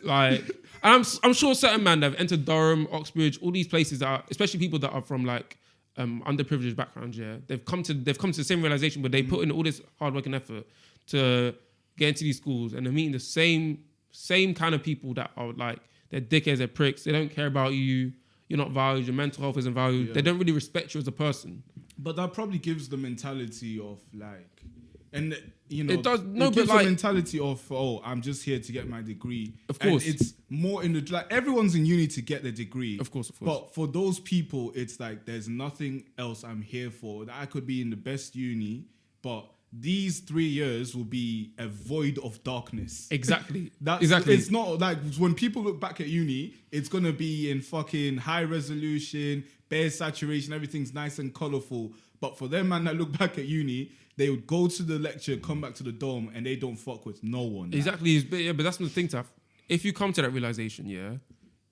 Like, and I'm sure certain men that have entered Durham, Oxbridge, all these places that are, especially people that are from like underprivileged backgrounds, yeah, they've come to the same realization, but they put in all this hard work and effort to get into these schools, and they're meeting the same kind of people that are like, they're dickheads, they're pricks, they don't care about you, you're not valued, your mental health isn't valued, they don't really respect you as a person. But that probably gives the mentality of like, and It does, no, it but gives like- the mentality of, oh, I'm just here to get my degree. Of course. And it's more in the like everyone's in uni to get the degree. Of course. But for those people, it's like there's nothing else I'm here for. I could be in the best uni, but these 3 years will be a void of darkness. Exactly. Exactly. It's not like when people look back at uni, it's gonna be in fucking high resolution, bare saturation, everything's nice and colourful. But for them man that look back at uni, they would go to the lecture, come back to the dorm, and they don't fuck with no one. Exactly. But that's the thing, Taff. If you come to that realization, yeah,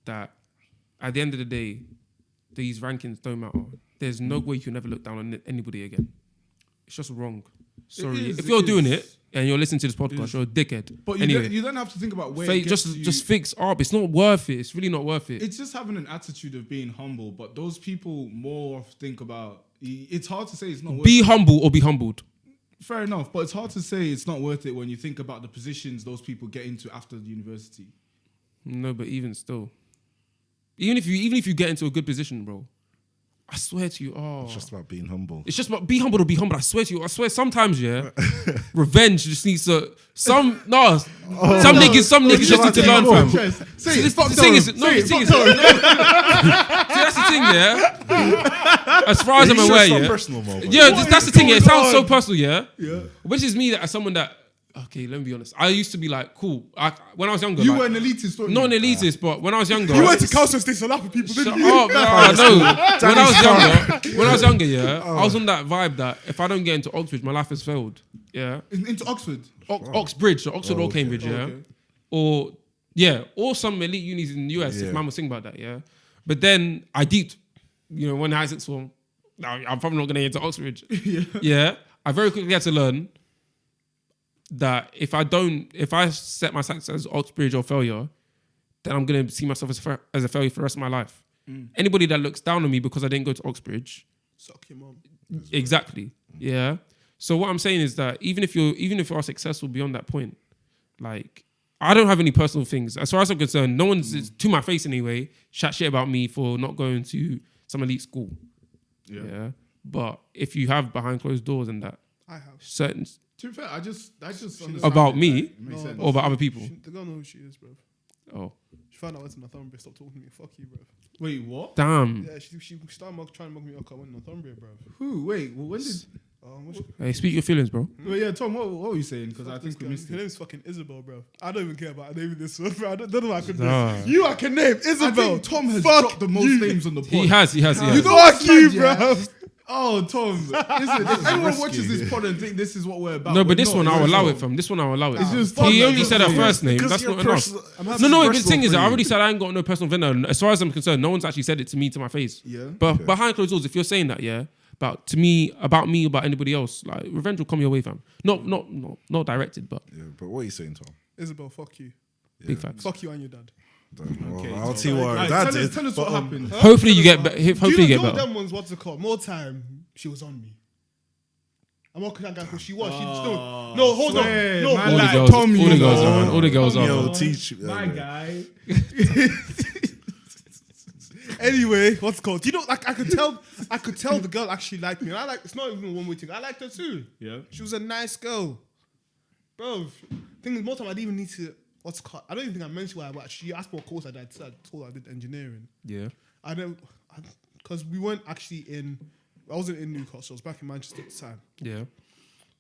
that at the end of the day, these rankings don't matter. There's no way you can ever look down on anybody again. It's just wrong. Sorry. is, If you're it doing is. it and you're listening to this podcast, you're a dickhead. But you don't have to think about where it gets you. just fix up. It's not worth it. It's really not worth it. It's just having an attitude of being humble. But those people more think about. It's hard to say it's not worth Be it. humble or be humbled. Fair enough, but it's hard to say it's not worth it when you think about the positions those people get into after the university. No, but even still, even if you get into a good position, bro, swear to you. Oh, It's just about being humble. it's just about be humble to be humble. I swear to you. I swear. Sometimes, yeah, revenge just needs to. Some niggas just need to learn from. See, the thing is, that's the thing, yeah. As far as I'm aware, yeah. Personal moment. Yeah, that's the thing. Yeah. It sounds so personal, yeah. Yeah. Which is me that as someone that. Okay, let me be honest. I used to be like, cool. When I was younger, You were an elitist, not an elitist, but when I was younger, You went to council state a lot of people, didn't you? no. When I was younger, yeah, I was on that vibe that if I don't get into Oxbridge, my life has failed. Yeah, into Oxford. Oxbridge, so Oxford or Cambridge, yeah, okay. or some elite unis in the US. Yeah. If man was thinking about that, yeah. But then I deeped, when I sixth form, I'm probably not gonna get into Oxbridge. Yeah, I very quickly had to learn that if I set my sights as Oxbridge or failure, then I'm gonna see myself as a failure for the rest of my life. Anybody that looks down on me because I didn't go to Oxbridge, Suck your mum. exactly, yeah. So what I'm saying is that even if you are successful beyond that point, like I don't have any personal things as far as I'm concerned. No one's to my face anyway. Chat shit about me for not going to some elite school. Yeah. But if you have behind closed doors and that, I have. certain. To be fair, I just understand About it, me? like, it makes sense. Or about other people. The girl know who she is, bro. Oh, She found out I went to Northumbria. Stop talking to me. Fuck you, bro. Wait, what? damn. Yeah, she started trying to mug me up. I went to Northumbria, bro. Who? Wait, well, when did? Hey, speak your feelings, bro. Well, yeah, Tom, what were you saying? Because I think we missed Her it. name's fucking Isabel, bro. I don't even care about naming this one, bro. I don't know what I could Nah. do. You, I can name I Isabel. think Tom has Fuck dropped the most you. names on the pod. He has. You know Fuck what's you, mad, bro. yeah? Oh, Tom, listen, if anyone watches this pod and think this is what we're about, No, we're but this not. one I'll It's allow not. it from. This one I'll allow it. It's just He fun. only said her Yeah. first name. Because That's you're not enough. personal- No, but the personal thing is, for I you. already said I ain't got no personal venom. As far as I'm concerned, no one's actually said it to me to my face. Yeah. But behind closed doors, if you're saying that, yeah, about me, about anybody else, like revenge will come your way, fam. Not directed, but Yeah, but what are you saying, Tom? Isabel, fuck you. big facts. Fuck you and your dad. Okay, I'll so- tell you what Alright, that tell us- did. Tell us what happened. Hopefully you get better. Hopefully you get know better. them ones, what's it called? More time, she was on me. I'm not that guy because she was. She still. No, hold swear, on. No, man, All the like girls, Tom, all you the girls know. are, man. All the girls are. Yo, man. teach My guy. Anyway, what's it called? You know, like I could tell the girl actually liked me. And I like. It's not even a one-way thing. I liked her too. Yeah. She was a nice girl, bro. Thing is, more time I didn't even need to. What's it called? I don't even think I mentioned why. But she asked me what course I did. So I told her I did engineering. Yeah. I don't, because we weren't actually in. I wasn't in Newcastle. I was back in Manchester at the time. Yeah.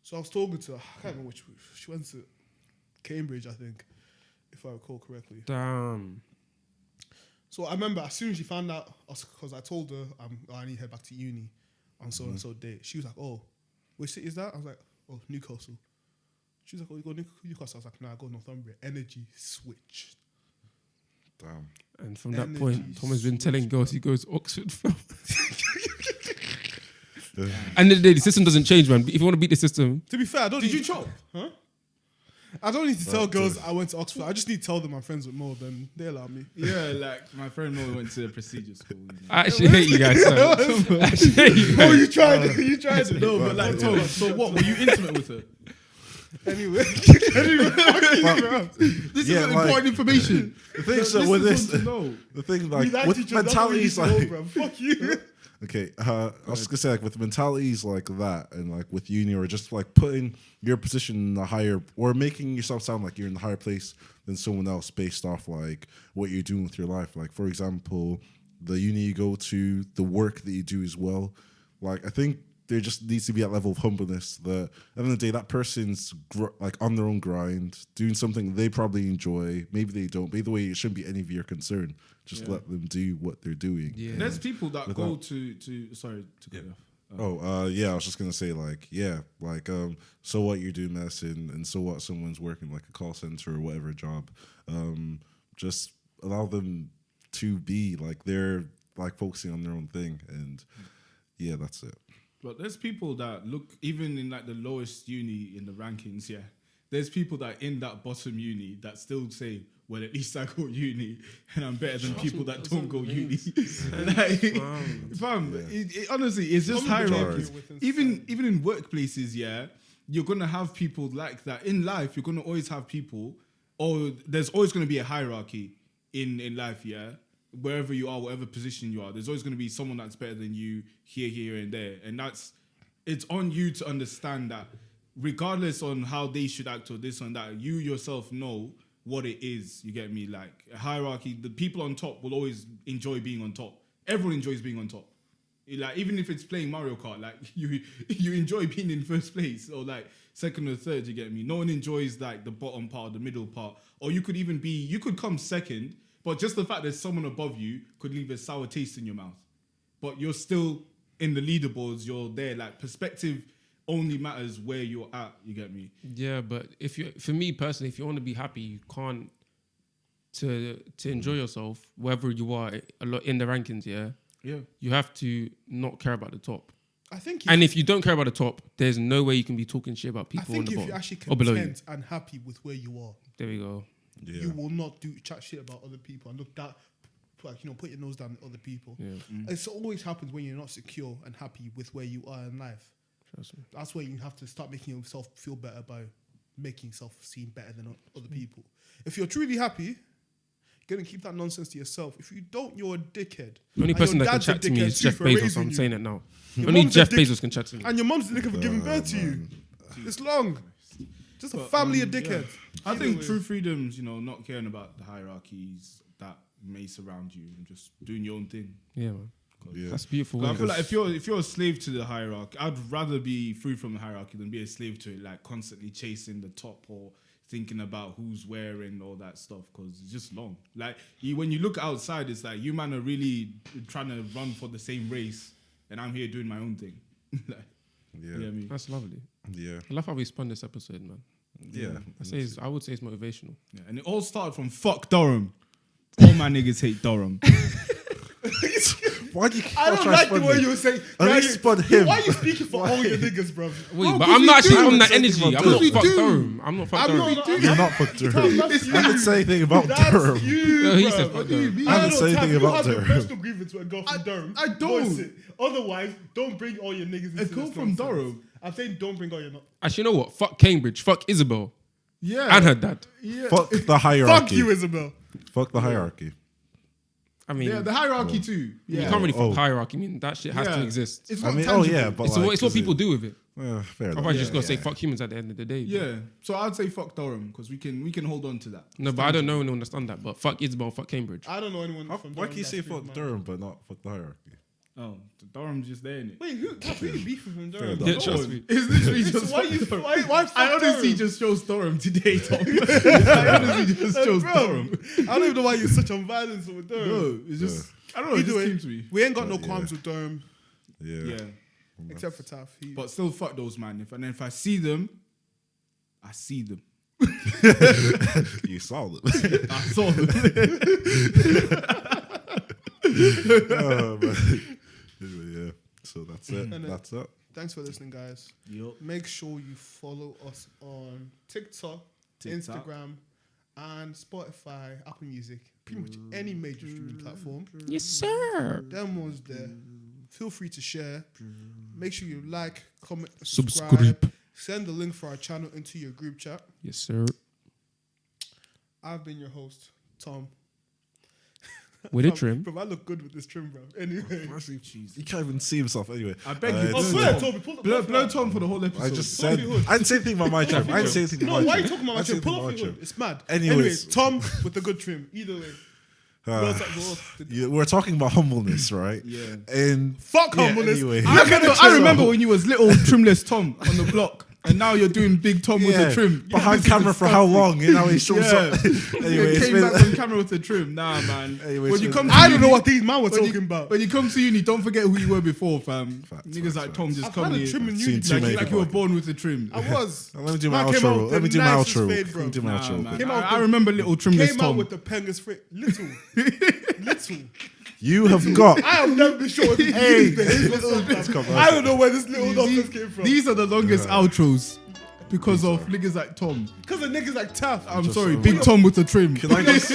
So I was talking to her. I can't remember which. She went to Cambridge, I think, if I recall correctly. Damn. So I remember as soon as she found out, because I told her I need to head back to uni on so and so date. She was like, "Oh, which city is that?" I was like, "Oh, Newcastle." She was like, "Oh, you go Newcastle?" I was like, "No, I go Northumbria." Energy switched. Damn. And from that Energy point, Tom has been telling switch, girls he goes Oxford, fam. And the system doesn't change, man. If you want to beat the system, To be fair, I don't. Did need, you chop? Huh? I don't need to tell girls I went to Oxford. I just need to tell them I'm friends with Mo. Then they allow me. Yeah, like my friend Mo went to a prestigious school. You know. I actually hate you guys. I actually hate you Oh, guys. you tried it. You tried it. No, but like Tom, so what? Were you intimate with her? Anyway, fuck you, bro. This Yeah, is like- important information. The thing so with this, the thing like We with each other, that's what we mentalities need to know, like bro. Fuck you. okay, I was just gonna say like with mentalities like that and like with uni or just like putting your position in a higher or making yourself sound like you're in a higher place than someone else based off like what you're doing with your life. Like for example, the uni you go to, the work that you do as well. Like I think there just needs to be that level of humbleness that at the end of the day that person's like on their own grind, doing something they probably enjoy. Maybe they don't. But either way, it shouldn't be any of your concern. Just let them do what they're doing. Yeah. There's people that go to sorry to cut you off. Yeah, I was just gonna say so what you're doing medicine and so what someone's working like a call center or whatever job. Just allow them to be like they're like focusing on their own thing and yeah, that's it. But there's people that look even in like the lowest uni in the rankings. Yeah, there's people that in that bottom uni that still say, "Well, at least I go uni, and I'm better than people that don't go uni." Like, fam, it honestly, it's just hierarchy. Even in workplaces, yeah, you're gonna have people like that in life. You're gonna always have people, or there's always gonna be a hierarchy in life, yeah. wherever you are, whatever position you are, there's always going to be someone that's better than you here, and there. And it's on you to understand that regardless on how they should act or this and that, you yourself know what it is. You get me? Like a hierarchy, the people on top will always enjoy being on top. Everyone enjoys being on top. Like even if it's playing Mario Kart, like you enjoy being in first place or like second or third. You get me? No one enjoys like the bottom part, the middle part, or you could come second, but just the fact there's someone above you could leave a sour taste in your mouth. But you're still in the leaderboards. You're there. Like perspective only matters where you're at. You get me? Yeah, but for me personally, if you want to be happy, you can't to enjoy yourself wherever you are a lot in the rankings. Yeah, you have to not care about the top. I think, if you don't care about the top, there's no way you can be talking shit about people on the bottom. I think if you're actually or below you. content and happy with where you are, There we go. Yeah. you will not chat shit about other people and look that, like, you know, put your nose down at other people. Yeah. It always happens when you're not secure and happy with where you are in life. Trust me. That's where you have to start making yourself feel better by making yourself seem better than other people. If you're truly happy, you're going to keep that nonsense to yourself. If you don't, you're a dickhead. The only And person your that can dad's a chat to me dickhead is too Jeff for Bezos. raising I'm you. saying it now. Your Only mom's a Jeff dick- Bezos can chat to me. And your mum's the dick of giving birth to you. It's long. Just a family of dickheads. I Either think way. true freedom's, not caring about the hierarchies that may surround you and just doing your own thing. Yeah, man. Yeah. That's beautiful. I feel like if you're a slave to the hierarchy, I'd rather be free from the hierarchy than be a slave to it, like constantly chasing the top or thinking about who's where and all that stuff, because it's just long. Like when you look outside, it's like you man are really trying to run for the same race, and I'm here doing my own thing. Like, Yeah. you know what I mean? That's lovely. Yeah. I love how we spun this episode, man. Yeah. I would say it's motivational. Yeah, and it all started from fuck Durham. All my niggas hate Durham. Why do you keep I don't trying to like the spun way me? you were saying. At least spun him. Why are you speaking for all your niggas, bro? Wait, Bro, but 'cause I'm we not actually do. on that Say energy. about I'm Durham. not We fuck do. Durham. I'm not fuck I'm Durham. not. You're not for Durham. That's I didn't say anything about That's Durham. you, No, he bro. said fuck Durham. I didn't say anything about You have Durham. a personal grievance with a girl from Durham. I don't. Voice it. Otherwise, don't bring all your niggas into A girl this from nonsense. Durham? I'm saying don't bring all your... Actually, you know what? Fuck Cambridge. Fuck Isabel. Yeah. And her dad. Yeah. Fuck the hierarchy. Fuck you, Isabel. Fuck the hierarchy. I mean, Yeah, the hierarchy too. you Yeah. can't really Oh. fuck hierarchy. I mean, that shit has to Yeah. exist. It's I not mean, tangible. but It's like, what people do with it. Fair enough. Otherwise, you just gotta yeah. say fuck humans at the end of the day. Yeah. So I'd say fuck Durham because we can hold on to that. No, but I don't know anyone that's done that. But fuck Isabel, fuck Cambridge. I don't know anyone Why from why Durham. can you say that's fuck big, man. Durham but not fuck the hierarchy? Oh, Durham's just there, innit? Wait, that's really beefing from Durham. enough. Yeah, trust me. It's literally just Why fuck you? Durham. Why fuck I honestly Durham? just chose Durham today, Tom. I honestly just chose Bro, Durham. I don't even know why you're such on violence with Durham. No, it's just I don't know. It Either just way, came to me. we ain't got no Yeah. qualms with Durham, Yeah. Yeah, except for Taff. but still, fuck those man. If I see them, I see them. You saw them. I saw them. Oh, man. Anyway, yeah. So that's it. And, That's it. Thanks for listening, guys. Yup. Make sure you follow us on TikTok, Instagram, and Spotify, Apple Music, pretty much any major streaming platform. Yes, sir. Them ones there. Feel free to share. Make sure you like, comment, Subscribe. Send the link for our channel into your group chat. Yes, sir. I've been your host, Tom. With a trim. Bro, I look good with this trim, bro. Anyway. He can't even see himself anyway. I beg you, Oh, it's- swear, Toby, pull the blow Tom for the whole episode. I just Pull said. off your hood. I didn't say anything about my trim. I didn't say anything No, about my why are trim. you talking about I my didn't trim? say Pull anything off about your my hood. It's mad. Anyways. Anyway, Tom with the good trim. Either way. We're talking about humbleness, right? Yeah. And Fuck yeah, humbleness. anyway. I remember when you was little trimless Tom on the block, and now you're doing big Tom with Yeah, the trim. behind This is camera for how long? You know, he shows Yeah. up. Anyway, You it's came been, back on camera with the trim. Nah, man. Anyway, when you it's come been- to I don't know uni- what these man were when you- talking about. When you come to uni, don't forget who you were before, fam. Facts, Niggas facts, like Tom just I've come had a here trim in Seen uni. too like, many like you were people. born with the trim. I was. Let me do Man my came out outro. with Let me the do my nicest outro. fade, bro. Let me do my Nah, outro. man. Came out I with- remember little trimless Came out Tom. with the pengus fit. Little. Little. You have got. I have never been sure if he behaves myself. Come on. I don't know where this little nonsense came from. These are the longest outros because of niggas like Tom. Because of niggas like Taff. I'm Just sorry, so- Big Tom with the trim. Can I just?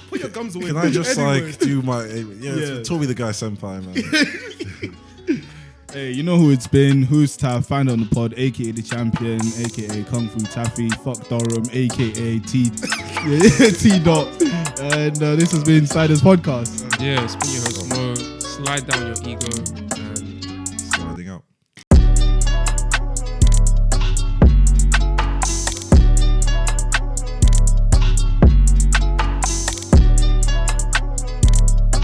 Put your gums away. Can I just Anyway. like do my? Yeah, Yeah. Toby the guy senpai, man. Hey, you know who it's been. Who's Taff? Find on the pod, aka the champion, aka Kung Fu Taffy, fuck Durham, aka T T Dot. And this has been Siders Podcast. Yeah, spin your host mode. Slide down your ego.